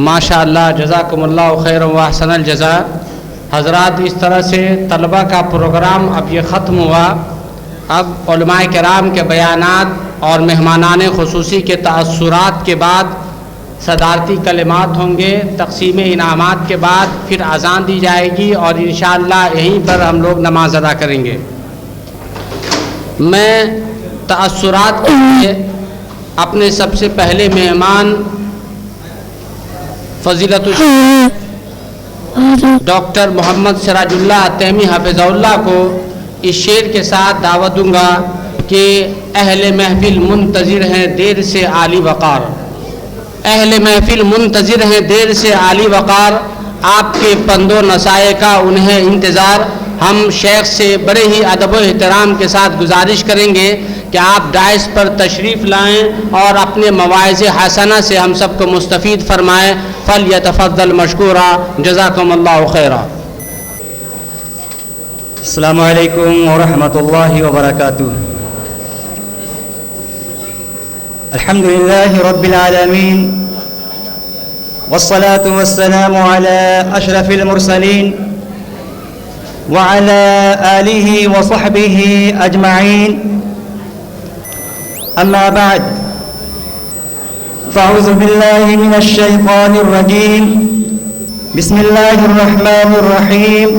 ماشاء اللہ جزاکم اللہ خیر و احسن الجزاء۔ حضرات اس طرح سے طلبہ کا پروگرام اب یہ ختم ہوا۔ اب علماء کرام کے بیانات اور مہمانان خصوصی کے تأثرات کے بعد صدارتی کلمات ہوں گے، تقسیم انعامات کے بعد پھر اذان دی جائے گی اور انشاءاللہ یہیں پر ہم لوگ نماز ادا کریں گے۔ میں تأثرات کے لیے اپنے سب سے پہلے مہمان فضیلت ڈاکٹر محمد سراج اللہ تیمی حفظہ اللہ کو اس شعر کے ساتھ دعوت دوں گا کہ اہل محفل منتظر ہیں دیر سے عالی وقار، اہل محفل منتظر ہیں دیر سے عالی وقار، آپ کے پند و نصائح کا انہیں انتظار۔ ہم شیخ سے بڑے ہی ادب و احترام کے ساتھ گزارش کریں گے کہ آپ ڈائس پر تشریف لائیں اور اپنے مواعظ حسنہ سے ہم سب کو مستفید فرمائیں۔ فلیتفضل مشکورا، جزاکم اللہ خیرا۔ السلام علیکم ورحمۃ اللہ وبرکاتہ۔ الحمد للہ رب العالمین والصلاة والسلام على اشرف المرسلین وعلى آلہ وصحبہ اجمعین، اما بعد فاعوذ باللہ من الشیطان الرجیم، بسم اللہ الرحمن الرحیم،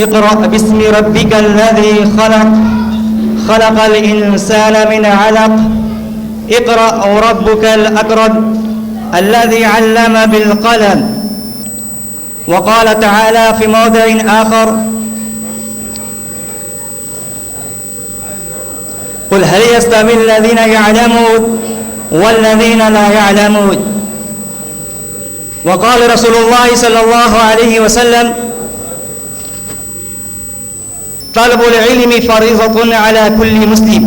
اقرأ باسم ربك الذي خلق خلق الإنسان من علق اقرأ وربك الأكرم الذي علم بالقلم۔ وقال تعالى في موضع آخر قل هل يستوي الذين يعلمون والذين لا يعلمون۔ وقال رسول الله صلى الله عليه وسلم طلب العلم فريضة على كل مسلم۔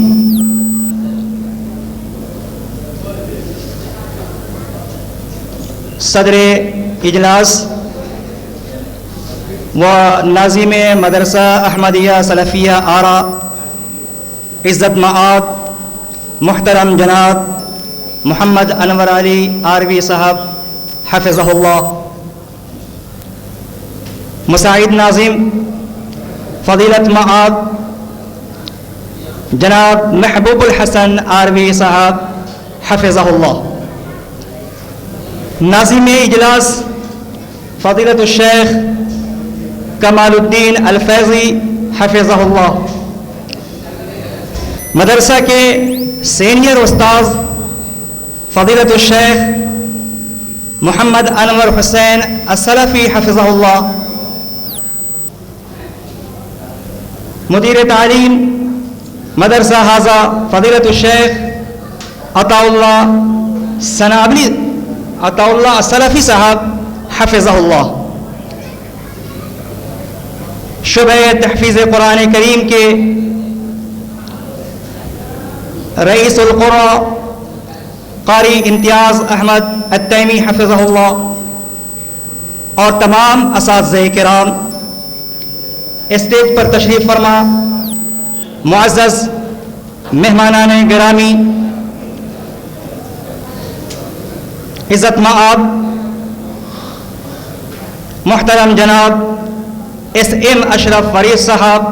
صدر اجلاس و ناظم مدرسہ احمدیہ سلفیہ آرا عزت مآب محترم جناب محمد انور علی آروی صاحب حفظہ اللہ، مساعد ناظم فضیلت مآب جناب محبوب الحسن آروی صاحب حفظہ اللہ، ناظم اجلاس فضیلت الشیخ کمال الدین الفیضی حفظہ اللہ، مدرسہ کے سینئر استاذ فضیلت الشیخ محمد انور حسین السلفی حفظہ اللہ، مدیر تعلیم مدرسہ حاضہ فضیلت الشیخ عطا اللہ سنابلی عطا اللہ السلفی صاحب حفظہ اللہ، شعبہ تحفیظ قرآن کریم کے رئیس القرى قاری امتیاز احمد التیمی حفظہ اللہ، اور تمام اساتذہ کرام، اسٹیج پر تشریف فرما معزز مہمانان گرامی، عزت مآب محترم جناب ایس ایم اشرف فرید صاحب،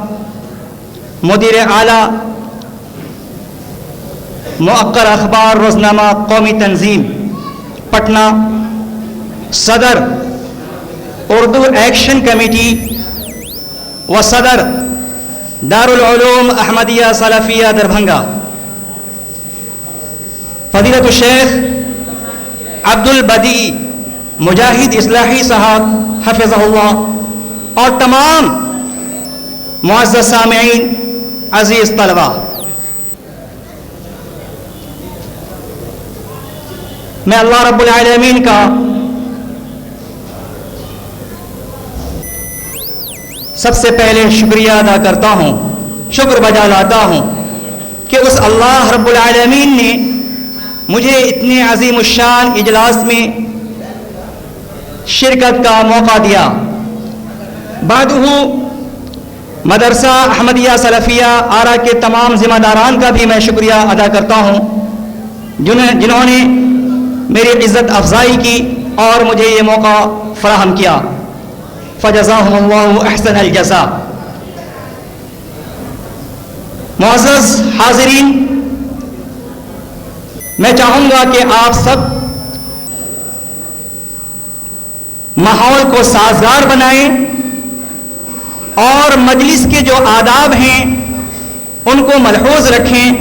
مدیر اعلیٰ مؤخر اخبار روزنامہ قومی تنظیم پٹنہ، صدر اردو ایکشن کمیٹی و صدر دارالعلوم احمدیہ سلفیہ دربھنگا، فضیلت الشیخ عبد البدی مجاہد اصلاحی صاحب حفظہ اللہ، اور تمام معزز سامعین، عزیز طلبہ، میں اللہ رب العالمین کا سب سے پہلے شکریہ ادا کرتا ہوں، شکر بجا لاتا ہوں کہ اس اللہ رب العالمین نے مجھے اتنے عظیم الشان اجلاس میں شرکت کا موقع دیا۔ بعدہ مدرسہ احمدیہ سلفیہ آرا کے تمام ذمہ داران کا بھی میں شکریہ ادا کرتا ہوں جنہوں نے میری عزت افزائی کی اور مجھے یہ موقع فراہم کیا. فجزاہم اللہ احسن الجزا. معزز حاضرین، میں چاہوں گا کہ آپ سب ماحول کو سازگار بنائیں اور مجلس کے جو آداب ہیں ان کو ملحوظ رکھیں.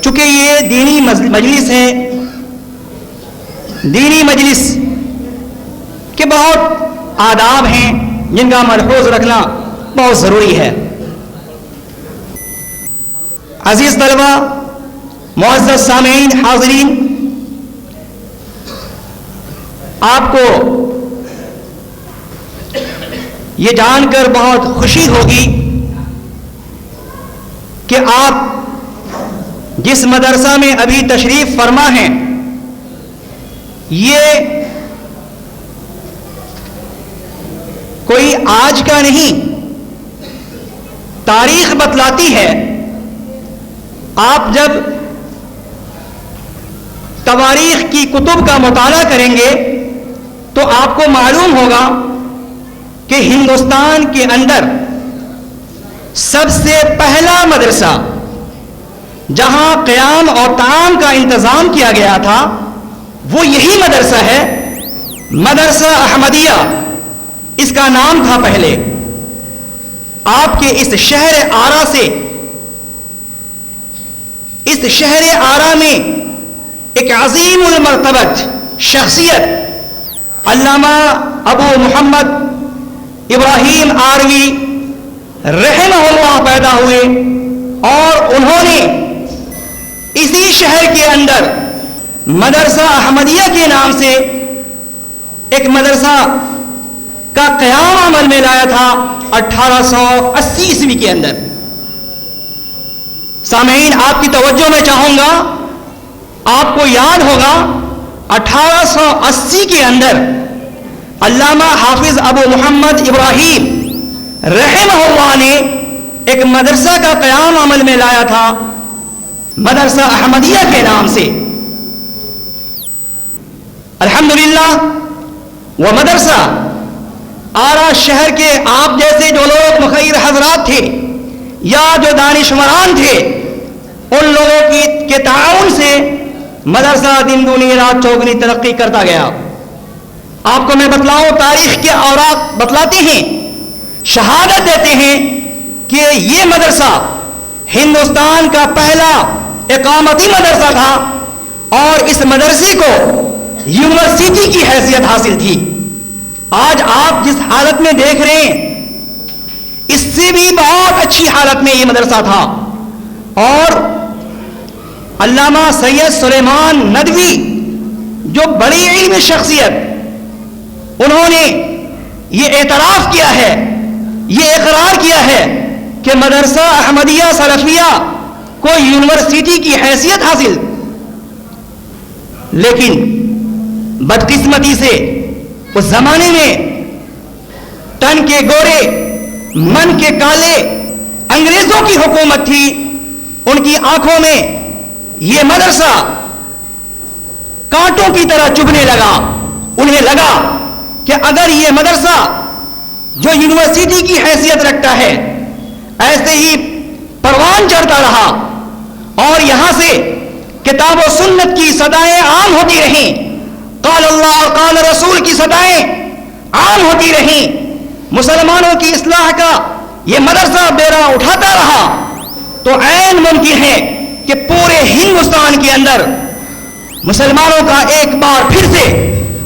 چونکہ یہ دینی مجلس ہے، دینی مجلس کے بہت آداب ہیں جن کا ملحوظ رکھنا بہت ضروری ہے. عزیز طلبہ، معزز سامعین، حاضرین، آپ کو یہ جان کر بہت خوشی ہوگی کہ آپ جس مدرسہ میں ابھی تشریف فرما ہیں یہ کوئی آج کا نہیں، تاریخ بتلاتی ہے. آپ جب تواریخ کی کتب کا مطالعہ کریں گے تو آپ کو معلوم ہوگا کہ ہندوستان کے اندر سب سے پہلا مدرسہ جہاں قیام اور طعام کا انتظام کیا گیا تھا وہ یہی مدرسہ ہے، مدرسہ احمدیہ اس کا نام تھا پہلے. آپ کے اس شہر آرا سے، اس شہر آرا میں ایک عظیم المرتبت شخصیت علامہ ابو محمد ابراہیم آروی رحمہ اللہ پیدا ہوئے اور انہوں نے اسی شہر کے اندر مدرسہ احمدیہ کے نام سے ایک مدرسہ کا قیام عمل میں لایا تھا 1880 عیسوی کے اندر. سامعین، آپ کی توجہ میں چاہوں گا، آپ کو یاد ہوگا 1880 کے اندر علامہ حافظ ابو محمد ابراہیم رحمہ اللہ نے ایک مدرسہ کا قیام عمل میں لایا تھا مدرسہ احمدیہ کے نام سے. الحمدللہ وہ مدرسہ آرا شہر کے آپ جیسے جو لوگ مخیر حضرات تھے یا جو دانشوران تھے ان لوگوں کے تعاون سے مدرسہ دن دگنی رات چوگنی ترقی کرتا گیا. آپ کو میں بتلاؤں، تاریخ کے اوراق بتلاتے ہیں، شہادت دیتے ہیں کہ یہ مدرسہ ہندوستان کا پہلا اقامتی مدرسہ تھا اور اس مدرسے کو یونیورسٹی کی حیثیت حاصل تھی. آج آپ جس حالت میں دیکھ رہے ہیں اس سے بھی بہت اچھی حالت میں یہ مدرسہ تھا. اور علامہ سید سلیمان ندوی جو بڑی علمی شخصیت، انہوں نے یہ اعتراف کیا ہے، یہ اقرار کیا ہے کہ مدرسہ احمدیہ سلفیہ کو یونیورسٹی کی حیثیت حاصل. لیکن بدقسمتی سے اس زمانے میں تن کے گورے من کے کالے انگریزوں کی حکومت تھی. ان کی آنکھوں میں یہ مدرسہ کانٹوں کی طرح چبھنے لگا. انہیں لگا کہ اگر یہ مدرسہ جو یونیورسٹی کی حیثیت رکھتا ہے ایسے ہی پروان چڑھتا رہا اور یہاں سے کتاب و سنت کی صدائیں عام ہوتی رہیں، قال اللہ اور قال رسول کی صدائیں عام ہوتی رہیں، مسلمانوں کی اصلاح کا یہ مدرسہ بیڑا اٹھاتا رہا، تو عین ممکن ہے کہ پورے ہندوستان کے اندر مسلمانوں کا ایک بار پھر سے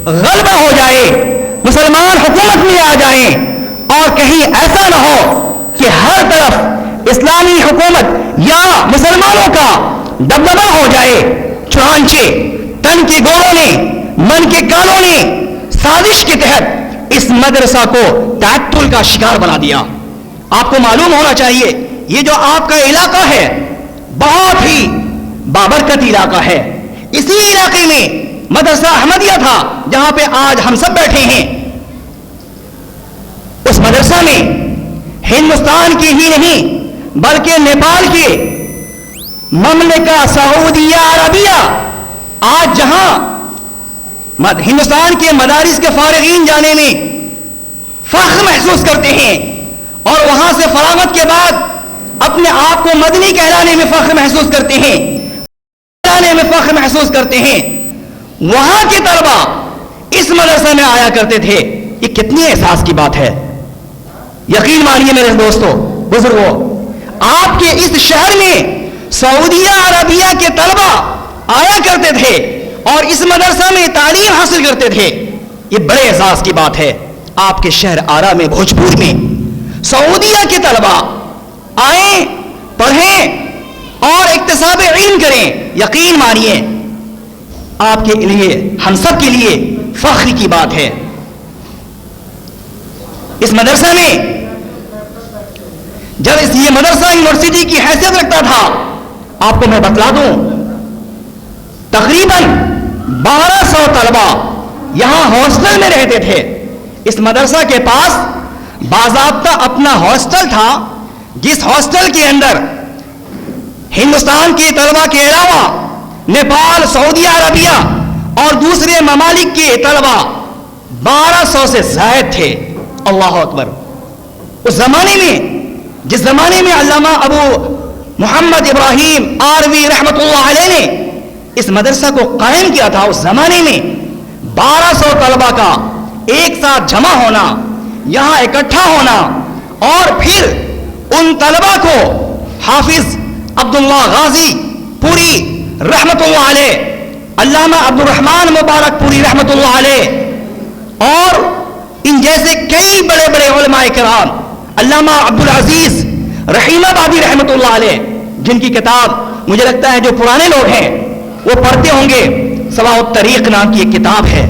غلبہ ہو جائے، مسلمان حکومت میں آ جائیں اور کہیں ایسا نہ ہو کہ ہر طرف اسلامی حکومت یا مسلمانوں کا دبدبہ ہو جائے. چنانچہ تن کے گوروں نے، من کے کالوں نے سازش کے تحت اس مدرسہ کو تعطل کا شکار بنا دیا. آپ کو معلوم ہونا چاہیے یہ جو آپ کا علاقہ ہے بہت ہی بابرکت علاقہ ہے. اسی علاقے میں مدرسہ احمدیہ تھا جہاں پہ آج ہم سب بیٹھے ہیں. اس مدرسہ میں ہندوستان کے ہی نہیں بلکہ نیپال کے مملکہ سعودیہ عربیہ آج جہاں ہندوستان کے مدارس کے فارغین جانے میں فخر محسوس کرتے ہیں اور وہاں سے فراغت کے بعد اپنے آپ کو مدنی کہلانے میں فخر محسوس کرتے ہیں، کہلانے میں فخر محسوس کرتے ہیں. وہاں کے طلبا اس مدرسے میں آیا کرتے تھے. یہ کتنی احساس کی بات ہے. یقین مانیے میرے دوستو بزرگوں، آپ کے اس شہر میں سعودیہ عربیہ کے طلبا آیا کرتے تھے اور اس مدرسہ میں تعلیم حاصل کرتے تھے. یہ بڑے احساس کی بات ہے. آپ کے شہر آرا میں، بھوجپور میں سعودیہ کے طلبا آئیں، پڑھیں اور اکتساب علم کریں. یقین مانیے آپ کے لیے، ہم سب کے لیے فخر کی بات ہے. اس مدرسہ میں جب یہ مدرسہ یونیورسٹی کی حیثیت رکھتا تھا، آپ کو میں بتلا دوں، تقریباً 1200 طلبا یہاں ہاسٹل میں رہتے تھے. اس مدرسہ کے پاس باضابطہ اپنا ہاسٹل تھا، جس ہاسٹل کے اندر ہندوستان کے طلبا کے علاوہ نیپال، سعودی عربیہ اور دوسرے ممالک کے طلبا 1200 سے زائد تھے. اللہ اکبر. اس زمانے میں، جس زمانے میں علامہ ابو محمد ابراہیم آروی رحمت اللہ علیہ نے اس مدرسہ کو قائم کیا تھا، اس زمانے میں 1200 طلبا کا ایک ساتھ جمع ہونا، یہاں اکٹھا ہونا اور پھر ان طلبا کو حافظ عبداللہ غازی پوری رحمت اللہ علیہ، علامہ عبد الرحمن مبارک پوری رحمت اللہ علیہ اور ان جیسے کئی بڑے بڑے علماء کرام، علامہ عبدالعزیز رحیم آبادی رحمت اللہ علیہ، جن کی کتاب مجھے لگتا ہے جو پرانے لوگ ہیں وہ پڑھتے ہوں گے، سواء الطریق نام کی ایک کتاب ہے.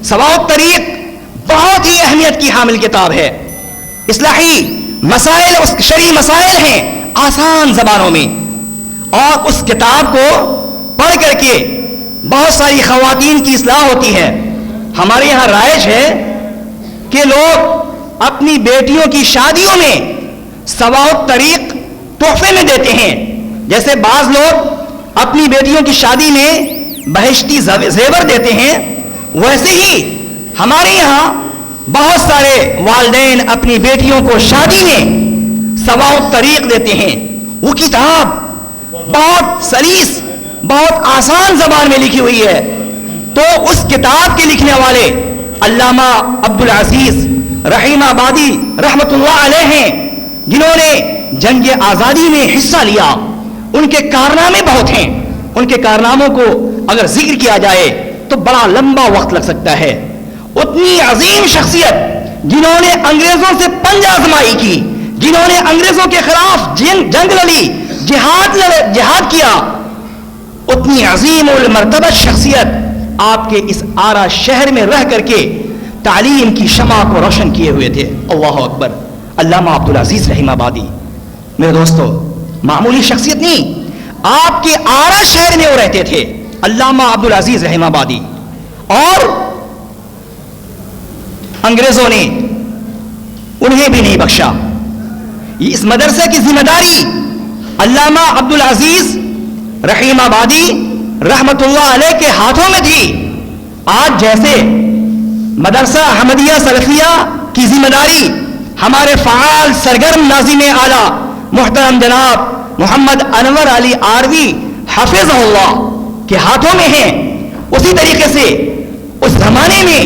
سواء الطریق بہت ہی اہمیت کی حامل کتاب ہے. اصلاحی مسائل، اس شرعی مسائل ہیں آسان زبانوں میں، اور اس کتاب کو پڑھ کر کے بہت ساری خواتین کی اصلاح ہوتی ہے. ہمارے یہاں رائج ہے کہ لوگ اپنی بیٹیوں کی شادیوں میں سواء الطریق تحفے میں دیتے ہیں. جیسے بعض لوگ اپنی بیٹیوں کی شادی میں بہشتی زیور دیتے ہیں، ویسے ہی ہمارے یہاں بہت سارے والدین اپنی بیٹیوں کو شادی میں سواء الطریق دیتے ہیں. وہ کتاب بہت سلیس، بہت آسان زبان میں لکھی ہوئی ہے. تو اس کتاب کے لکھنے والے علامہ عبدالعزیز رحیم آبادی رحمت اللہ علیہ ہیں، جنہوں نے جنگ آزادی میں حصہ لیا. ان کے کارنامے بہت ہیں. ان کے کارناموں کو اگر ذکر کیا جائے تو بڑا لمبا وقت لگ سکتا ہے. اتنی عظیم شخصیت جنہوں نے انگریزوں سے پنجہ آزمائی کی، جنہوں نے انگریزوں کے خلاف جنگ لڑی، جہاد کیا، اتنی عظیم المرتبہ شخصیت آپ کے اس آرا شہر میں رہ کر کے تعلیم کی شمع کو روشن کیے ہوئے تھے. اللہ اکبر. علامہ عبدالعزیز رحیم آبادی میرے دوستو معمولی شخصیت نہیں، آپ کے آرا شہر میں وہ رہتے تھے، علامہ عبدالعزیز رحیم آبادی. اور انگریزوں نے انہیں بھی نہیں بخشا. اس مدرسے کی ذمہ داری علامہ عبدالعزیز رحیم آبادی رحمت اللہ علیہ کے ہاتھوں میں تھی. آج جیسے مدرسہ احمدیہ سلفیہ کی ذمہ داری ہمارے فعال سرگرم ناظم اعلیٰ محترم جناب محمد انور علی آروی حافظ اللہ کے ہاتھوں میں ہے، اسی طریقے سے اس زمانے میں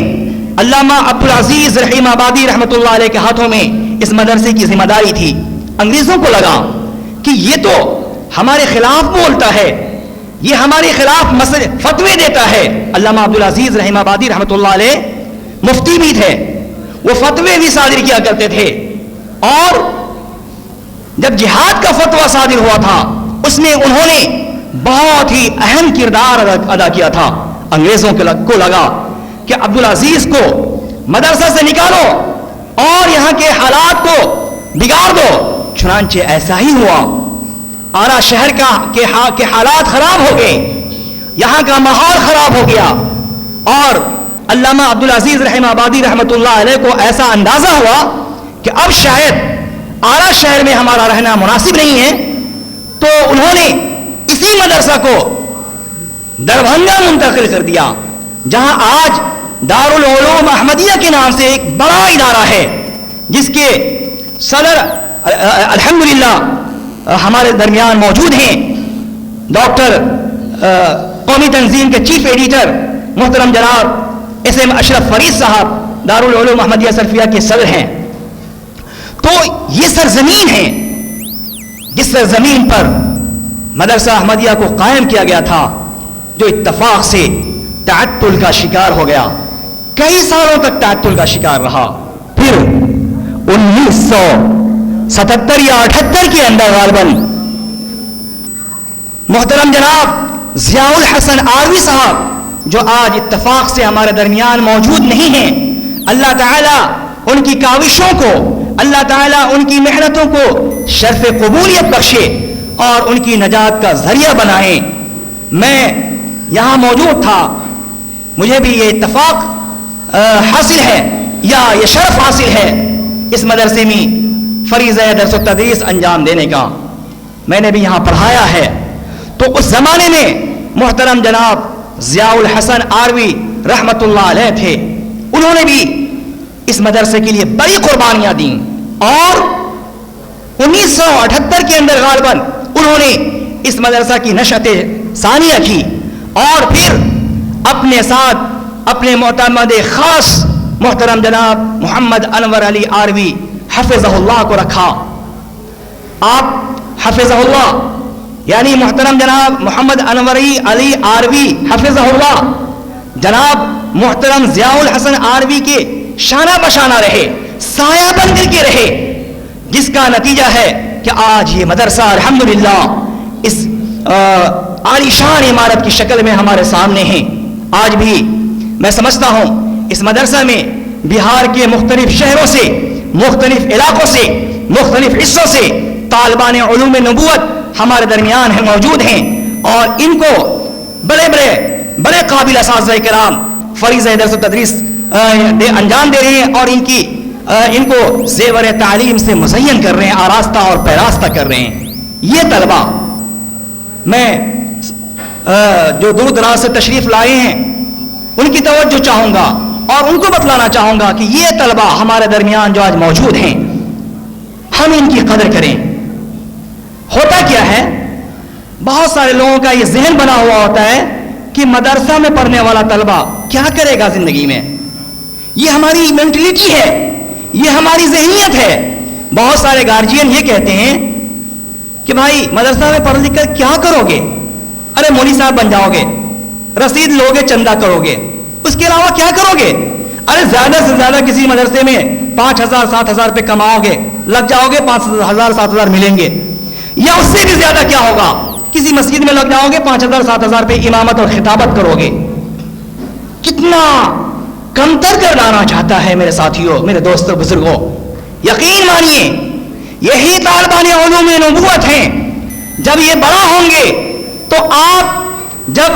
علامہ عبدالعزیز رحیم آبادی رحمت اللہ علیہ کے ہاتھوں میں اس مدرسے کی ذمہ داری تھی. انگریزوں کو لگا کہ یہ تو ہمارے خلاف بولتا ہے، یہ ہمارے خلاف فتوے دیتا ہے. علامہ عبدالعزیز رحیم آبادی رحمت اللہ علیہ مفتی بھی تھے، وہ فتوے بھی صادر کیا کرتے تھے. اور جب جہاد کا فتویٰ صادر ہوا تھا اس میں انہوں نے بہت ہی اہم کردار ادا کیا تھا. انگریزوں کو لگا کہ عبدالعزیز کو مدرسہ سے نکالو اور یہاں کے حالات کو بگاڑ دو. چنانچہ ایسا ہی ہوا. آرا شہر کے حالات خراب ہو گئے، یہاں کا ماحول خراب ہو گیا، اور علامہ عبدالعزیز رحیم آبادی رحمت اللہ علیہ کو ایسا اندازہ ہوا کہ اب شاید آرا شہر میں ہمارا رہنا مناسب نہیں ہے. تو انہوں نے اسی مدرسہ کو دربھنگہ منتقل کر دیا. جہاں آج دارالعلوم احمدیہ کے نام سے ایک بڑا ادارہ ہے جس کے صدر الحمدللہ ہمارے درمیان موجود ہیں، ڈاکٹر قومی تنظیم کے چیف ایڈیٹر محترم جناب ایس ایم اشرف فرید صاحب دارالعلوم احمدیہ سلفیہ کے صدر ہیں۔ تو یہ سرزمین ہے جس سرزمین پر مدرسہ احمدیہ کو قائم کیا گیا تھا، جو اتفاق سے تعطل کا شکار ہو گیا، کئی سالوں تک تعطل کا شکار رہا۔ پھر 1977 یا 78 کے اندر غالباً محترم جناب ضیاء الحسن آروی صاحب جو آج اتفاق سے ہمارے درمیان موجود نہیں ہیں، اللہ تعالیٰ ان کی کاوشوں کو، اللہ تعالیٰ ان کی محنتوں کو شرف قبولیت بخشے اور ان کی نجات کا ذریعہ بنائیں۔ میں یہاں موجود تھا، مجھے بھی یہ اتفاق حاصل ہے یا یہ شرف حاصل ہے اس مدرسے میں فریضہ درس و تدریس انجام دینے کا۔ میں نے بھی یہاں پڑھایا ہے۔ تو اس زمانے میں محترم جناب ضیاء الحسن آروی رحمت اللہ علیہ تھے، انہوں نے بھی اس مدرسے کے لیے بڑی قربانیاں دیں اور 1978 کے اندر غالباً انہوں نے اس مدرسہ کی نشأت ثانیہ کی اور پھر اپنے ساتھ اپنے معتمد خاص محترم جناب محمد انور علی آروی حفظہ اللہ کو رکھا۔ آپ حفظہ اللہ یعنی محترم جناب محمد انور علی آروی حفظہ اللہ جناب محترم ضیاء الحسن آروی کے شانہ بشانہ رہے، سایہ بن کر کے رہے، جس کا نتیجہ ہے کہ آج یہ مدرسہ الحمدللہ اس عالیشان عمارت کی شکل میں ہمارے سامنے ہیں۔ آج بھی میں سمجھتا ہوں اس مدرسہ میں بہار کے مختلف شہروں سے، مختلف علاقوں سے، مختلف حصوں سے طالبان علوم نبوت ہمارے درمیان ہیں، موجود ہیں اور ان کو بڑے قابل اساتذہ کرام فریضہ درس و تدریس انجام دے رہے ہیں اور ان کو زیور تعلیم سے مزین کر رہے ہیں، آراستہ اور پیراستہ کر رہے ہیں۔ یہ طلبہ میں جو دور دراز سے تشریف لائے ہیں ان کی توجہ چاہوں گا اور ان کو بتلانا چاہوں گا کہ یہ طلبہ ہمارے درمیان جو آج موجود ہیں، ہم ان کی قدر کریں۔ ہوتا کیا ہے، بہت سارے لوگوں کا یہ ذہن بنا ہوا ہوتا ہے کہ مدرسہ میں پڑھنے والا طلبہ کیا کرے گا زندگی میں، یہ ہماری مینٹلٹی ہے، یہ ہماری ذہنیت ہے۔ بہت سارے گارجین یہ کہتے ہیں کہ بھائی مدرسہ میں پڑھ لکھ کر کیا کرو گے، ارے مولوی صاحب بن جاؤ گے، رسید لوگے، چندہ کرو گے، اس کے علاوہ کیا کرو گے، ارے زیادہ سے زیادہ کسی مدرسے میں 5,000 7,000 روپے کماؤ گے، لگ جاؤ گے 5,000 7,000 ملیں گے، یا اس سے بھی زیادہ کیا ہوگا، کسی مسجد میں لگ جاؤ گے 5,000 7,000 روپے امامت اور خطابت کرو گے۔ کتنا کمتر کر ڈالنا چاہتا ہے میرے ساتھیوں، میرے دوستوں، بزرگوں۔ یقین مانیے یہی طالبان علوم نبوت ہیں۔ جب یہ بڑا ہوں گے تو آپ جب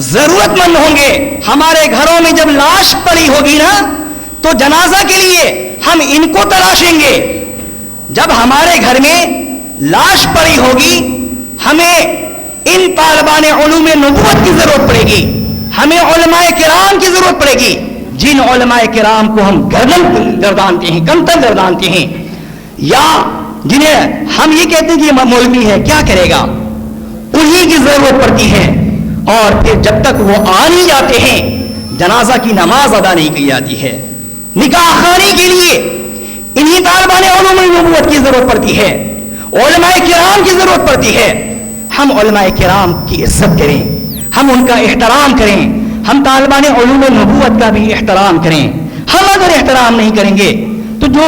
ضرورت مند ہوں گے، ہمارے گھروں میں جب لاش پڑی ہوگی نا تو جنازہ کے لیے ہم ان کو تلاشیں گے۔ جب ہمارے گھر میں لاش پڑی ہوگی ہمیں ان طالبان علوم نبوت کی ضرورت پڑے گی، ہمیں علماء کرام کی ضرورت پڑے گی، جن علماء کرام کو ہم گردن گردانتے ہیں، کمتر گردانتے ہیں، یا جنہیں ہم یہ کہتے ہیں کہ یہ مولوی ہے کیا کرے گا، انہی کی ضرورت پڑتی ہے۔ اور پھر جب تک وہ آ نہیں جاتے ہیں جنازہ کی نماز ادا نہیں کی جاتی ہے، نکاح خوانی کے لیے انہی طالبان علوم نبوت کی ضرورت پڑتی ہے، علماء کرام کی ضرورت پڑتی ہے۔ ہم علماء کرام کی عزت کریں، ہم ان کا احترام کریں، ہم طالبان علوم نبوت کا بھی احترام کریں۔ ہم اگر احترام نہیں کریں گے تو جو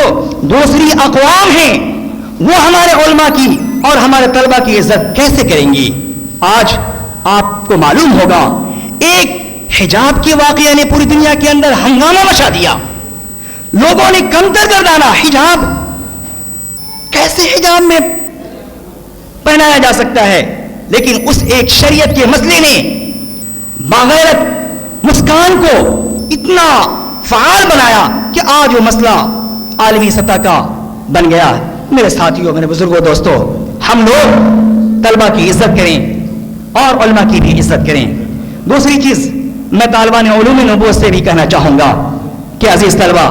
دوسری اقوام ہیں وہ ہمارے علماء کی اور ہمارے طلبہ کی عزت کیسے کریں گی؟ آج آپ کو معلوم ہوگا ایک حجاب کے واقعہ نے پوری دنیا کے اندر ہنگامہ مچا دیا، لوگوں نے کمتر گردانا حجاب، کیسے حجاب میں پہنایا جا سکتا ہے، لیکن اس ایک شریعت کے مسئلے نے باغیرت مسکان کو اتنا فعال بنایا کہ آج وہ مسئلہ عالمی سطح کا بن گیا۔ میرے ساتھیوں، میرے بزرگوں، دوستوں، ہم لوگ طلبہ کی عزت کریں اور علماء کی بھی عزت کریں۔ دوسری چیز میں طالبان علوم نبوت سے بھی کہنا چاہوں گا کہ عزیز طلبہ،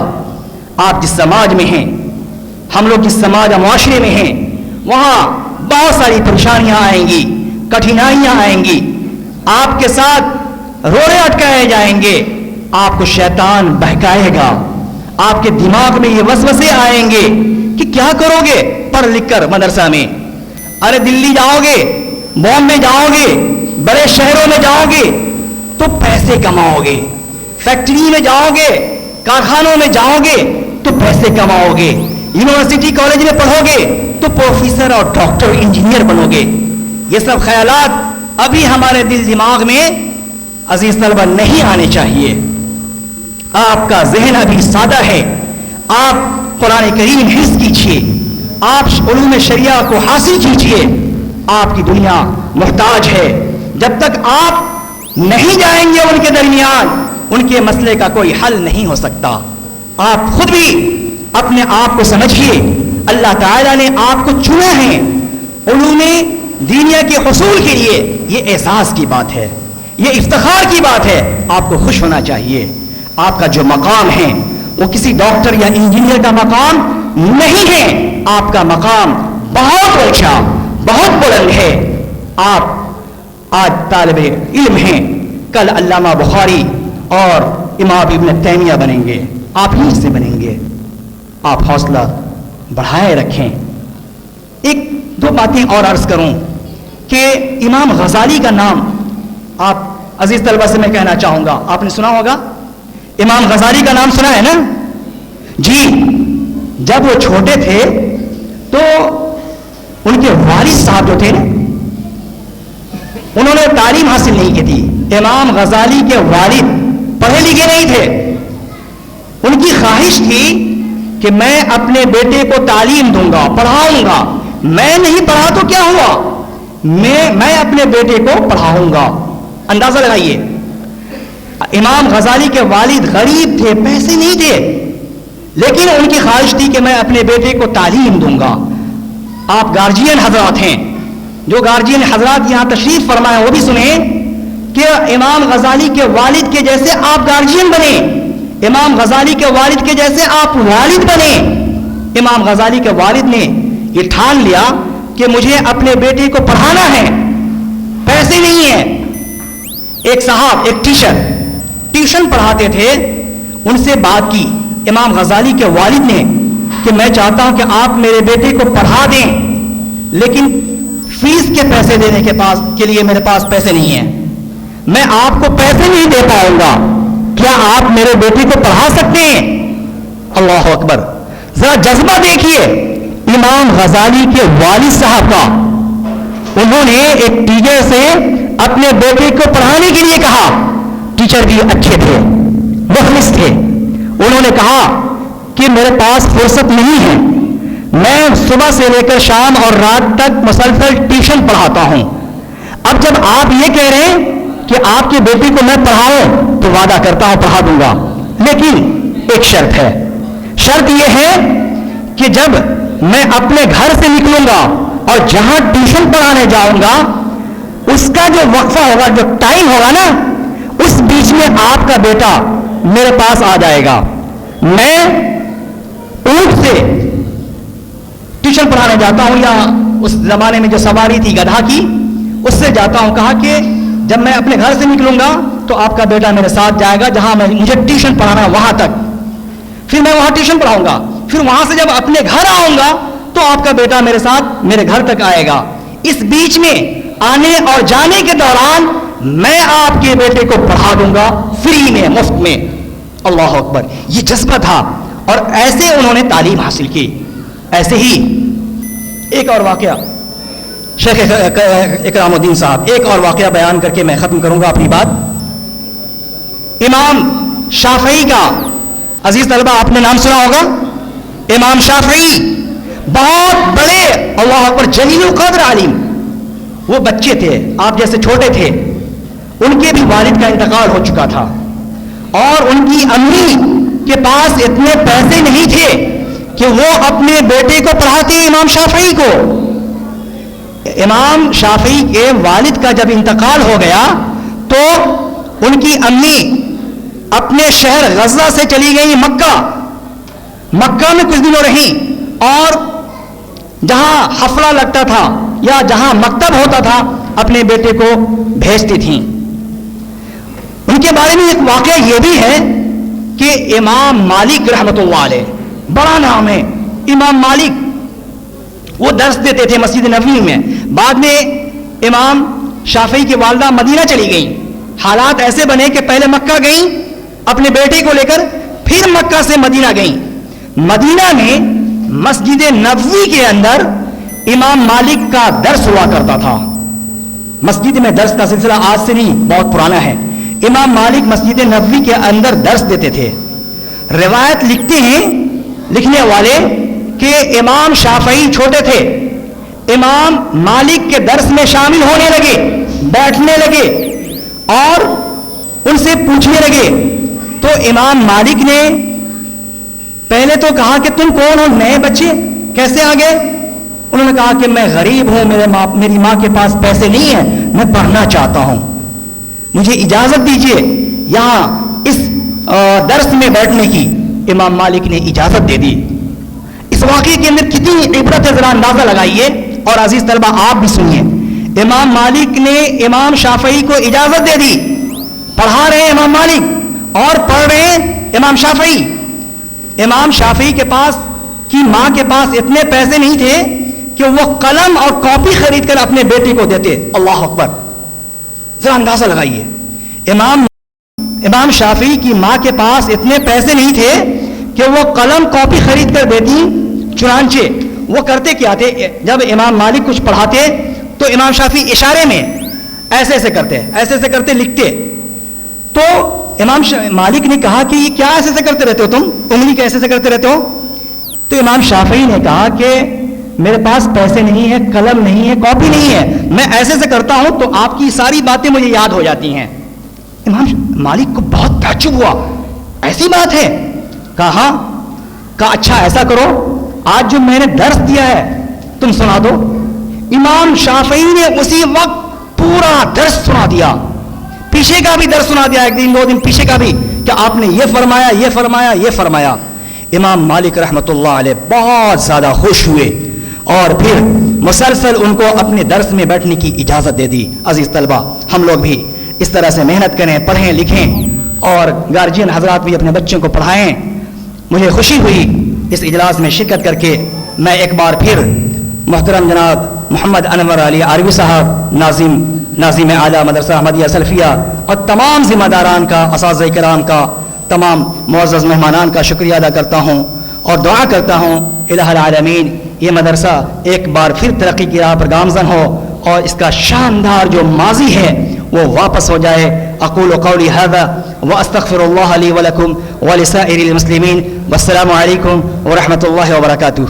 آپ جس سماج میں ہیں، ہم لوگ جس سماج اور معاشرے میں ہیں، وہاں بہت ساری پریشانیاں آئیں گی، کٹھنائیاں آئیں گی، آپ کے ساتھ روڑے اٹکائے جائیں گے، آپ کو شیطان بہکائے گا، آپ کے دماغ میں یہ وسوسے آئیں گے کہ کیا کرو گے پڑھ لکھ کر مدرسہ میں؟ ارے دلی جاؤ گے، بامبے جاؤ گے، بڑے شہروں میں جاؤ گے تو پیسے کماؤ گے، فیکٹری میں جاؤ گے، کارخانوں میں جاؤ گے تو پیسے کماؤ گے، یونیورسٹی کالج میں پڑھو گے تو پروفیسر اور ڈاکٹر انجینئر بنو گے۔ یہ سب خیالات ابھی ہمارے دل دماغ میں عزیز طلبہ نہیں آنے چاہیے۔ آپ کا ذہن ابھی سادہ ہے، آپ قرآن کریم حفظ کیجیے، آپ علوم شریعہ کو حاصل کیجیے۔ آپ کی دنیا محتاج ہے، جب تک آپ نہیں جائیں گے ان کے درمیان ان کے مسئلے کا کوئی حل نہیں ہو سکتا۔ آپ خود بھی اپنے آپ کو سمجھیے، اللہ تعالیٰ نے آپ کو چنا ہے علوم دینیا کے حصول کے لیے۔ یہ احساس کی بات ہے، یہ افتخار کی بات ہے، آپ کو خوش ہونا چاہیے۔ آپ کا جو مقام ہے وہ کسی ڈاکٹر یا انجینئر کا مقام نہیں ہے، آپ کا مقام بہت اونچا، بہت بلند ہے۔ آپ آج طالب علم ہیں، کل علامہ بخاری اور امام ابن تیمیہ بنیں گے، آپ ہی سے بنیں گے۔ آپ حوصلہ بڑھائے رکھیں۔ ایک دو باتیں اور عرض کروں کہ امام غزالی کا نام آپ عزیز طلبہ سے میں کہنا چاہوں گا، آپ نے سنا ہوگا، امام غزالی کا نام سنا ہے نا؟ جی، جب وہ چھوٹے تھے تو ان کے والد صاحب جو تھے انہوں نے تعلیم حاصل نہیں کی تھی۔ امام غزالی کے والد پڑھے لکھے نہیں تھے، ان کی خواہش تھی کہ میں اپنے بیٹے کو تعلیم دوں گا، پڑھاؤں گا، میں نہیں پڑھا تو کیا ہوا، میں اپنے بیٹے کو پڑھاؤں گا۔ اندازہ لگائیے، امام غزالی کے والد غریب تھے، پیسے نہیں تھے، لیکن ان کی خواہش تھی کہ میں اپنے بیٹے کو تعلیم دوں گا۔ آپ گارجین حضرات ہیں، جو گارجین حضرات یہاں تشریف فرمائیں وہ بھی سنیں کہ امام غزالی کے والد کے جیسے آپ گارجین بنیں، امام غزالی کے والد کے جیسے آپ والد بنیں۔ امام غزالی کے والد نے یہ ٹھان لیا کہ مجھے اپنے بیٹے کو پڑھانا ہے، پیسے نہیں ہیں۔ ایک صاحب، ایک ٹیوشن پڑھاتے تھے، ان سے بات کی امام غزالی کے والد نے کہ میں چاہتا ہوں کہ آپ میرے بیٹے کو پڑھا دیں، لیکن فیس کے پیسے دینے کے لیے میرے پاس پیسے نہیں ہیں، میں آپ کو پیسے نہیں دے پاؤں گا، کیا آپ میرے بیٹے کو پڑھا سکتے ہیں؟ اللہ اکبر، ذرا جذبہ دیکھیے امام غزالی کے والد صاحب کا۔ انہوں نے ایک ٹیچر سے اپنے بیٹے کو پڑھانے کے لیے کہا، ٹیچر بھی اچھے تھے، مخلص تھے، انہوں نے کہا کہ میرے پاس فرصت نہیں ہے، میں صبح سے لے کر شام اور رات تک مسلسل ٹیوشن پڑھاتا ہوں، اب جب آپ یہ کہہ رہے ہیں کہ آپ کے بیٹے کو میں پڑھاؤں تو وعدہ کرتا ہوں پڑھا دوں گا، لیکن ایک شرط ہے، شرط یہ ہے کہ جب میں اپنے گھر سے نکلوں گا اور جہاں ٹیوشن پڑھانے جاؤں گا اس کا جو وقفہ ہوگا، جو ٹائم ہوگا نا، اس بیچ میں آپ کا بیٹا میرے پاس آ جائے گا، میں اونٹ سے ٹیوشن پڑھانے جاتا ہوں، یا اس زمانے میں جو سواری تھی گدھا کی اس سے جاتا ہوں، کہا کہ جب میں اپنے گھر سے نکلوں گا تو آپ کا بیٹا میرے ساتھ جائے گا، جہاں مجھے ٹیوشن پڑھانا ہے وہاں تک، پھر میں وہاں ٹیوشن پڑھاؤں گا، پھر وہاں سے جب اپنے گھر آؤں گا تو آپ کا بیٹا میرے ساتھ میرے گھر تک آئے گا، اس بیچ میں آنے اور جانے کے دوران میں آپ کے بیٹے کو پڑھا دوں گا فری میں، مفت میں۔ اللہ اکبر، یہ جذبہ تھا، اور ایسے انہوں نے تعلیم حاصل کی۔ ایسے ہی ایک اور واقعہ، شیخ اکرام الدین صاحب، ایک اور واقعہ بیان کر کے میں ختم کروں گا اپنی بات۔ امام شافعی کا عزیز طلبہ آپ نے نام سنا ہوگا، امام شافعی بہت بڑے، اللہ اکبر، جلیل القدر عالم، وہ بچے تھے، آپ جیسے چھوٹے تھے، ان کے بھی والد کا انتقال ہو چکا تھا، اور ان کی امی کے پاس اتنے پیسے نہیں تھے کہ وہ اپنے بیٹے کو پڑھاتے امام شافعی کو۔ امام شافعی کے والد کا جب انتقال ہو گیا تو ان کی امی اپنے شہر غزہ سے چلی گئی مکہ میں کچھ دنوں رہیں، اور جہاں حفلہ لگتا تھا یا جہاں مکتب ہوتا تھا اپنے بیٹے کو بھیجتی تھیں۔ ان کے بارے میں ایک واقعہ یہ بھی ہے کہ امام مالک رحمۃ اللہ علیہ، بڑا نام ہے امام مالک، وہ درس دیتے تھے مسجد نبوی میں۔ بعد میں امام شافعی کی والدہ مدینہ چلی گئیں، حالات ایسے بنے کہ پہلے مکہ گئیں اپنے بیٹے کو لے کر، پھر مکہ سے مدینہ گئیں۔ مدینہ میں مسجد نبوی کے اندر امام مالک کا درس ہوا کرتا تھا۔ مسجد میں درس کا سلسلہ آج سے نہیں، بہت پرانا ہے۔ امام مالک مسجد نبوی کے اندر درس دیتے تھے۔ روایت لکھتے ہیں لکھنے والے کہ امام شافعی چھوٹے تھے، امام مالک کے درس میں شامل ہونے لگے، بیٹھنے لگے اور ان سے پوچھنے لگے۔ تو امام مالک نے پہلے تو کہا کہ تم کون ہو، نئے بچے کیسے آ گئے؟ انہوں نے کہا کہ میں غریب ہوں، میری ماں کے پاس پیسے نہیں ہیں، میں پڑھنا چاہتا ہوں، مجھے اجازت دیجیے یہاں اس درس میں بیٹھنے کی۔ امام مالک نے اجازت دے دی۔ اس واقعے کے اندر کتنی عبرت ہے ذرا اندازہ لگائیے، اور عزیز طلبہ آپ بھی سنیے۔ امام مالک نے امام شافعی کو اجازت دے دی، پڑھا رہے ہیں امام مالک اور پڑھ رہے ہیں امام شافعی۔ امام شافعی کے پاس کی ماں کے پاس اتنے پیسے نہیں تھے کہ وہ قلم اور کاپی خرید کر اپنے بیٹے کو دیتے۔ اللہ اکبر، ذرا اندازہ لگائیے۔ امام شافعی کی ماں کے پاس اتنے پیسے نہیں تھے کہ وہ قلم کاپی خرید کر دیتی، چنانچہ وہ کرتے کیا تھے، جب امام مالک کچھ پڑھاتے تو امام شافعی اشارے میں ایسے ایسے کرتے لکھتے۔ تو امام مالک نے کہا کہ یہ کیا ایسے کرتے رہتے ہو تم، انگلی کیسے ایسے کرتے رہتے ہو؟ تو امام شافعی نے کہا کہ میرے پاس پیسے نہیں ہے، قلم نہیں ہے، کاپی نہیں ہے، میں ایسے کرتا ہوں تو آپ کی ساری باتیں مجھے یاد ہو جاتی ہیں۔ امام مالک کو بہت تعجب ہوا، ایسی بات ہے؟ کہا اچھا ایسا کرو، آج جو میں نے درس دیا ہے تم سنا دو۔ امام شافعی نے اسی وقت پورا درس سنا دیا، پیچھے کا بھی درس سنا دیا، ایک دن دو دن پیچھے کا بھی، کہ آپ نے یہ فرمایا یہ فرمایا یہ فرمایا۔ امام مالک رحمۃ اللہ علیہ بہت زیادہ خوش ہوئے اور پھر مسلسل ان کو اپنے درس میں بیٹھنے کی اجازت دے دی۔ عزیز طلبہ، ہم لوگ بھی اس طرح سے محنت کریں، پڑھیں لکھیں، اور گارجین حضرات بھی اپنے بچوں کو پڑھائیں۔ مجھے خوشی ہوئی اس اجلاس میں شرکت کر کے۔ میں ایک بار پھر محترم جناب محمد انور علی عربی صاحب، ناظم اعلیٰ مدرسہ احمدیہ سلفیہ، اور تمام ذمہ داران کا، اساتذہ کرام کا، تمام معزز مہمانان کا شکریہ ادا کرتا ہوں اور دعا کرتا ہوں الہ العالمین یہ مدرسہ ایک بار پھر ترقی کی راہ پر گامزن ہو، اور اس کا شاندار جو ماضی ہے وہ واپس ہو جائے۔ اقول قولی ھذا واستغفر اللہ لی ولکم ولسائر المسلمین، والسلام علیکم ورحمۃ اللہ وبرکاتہ۔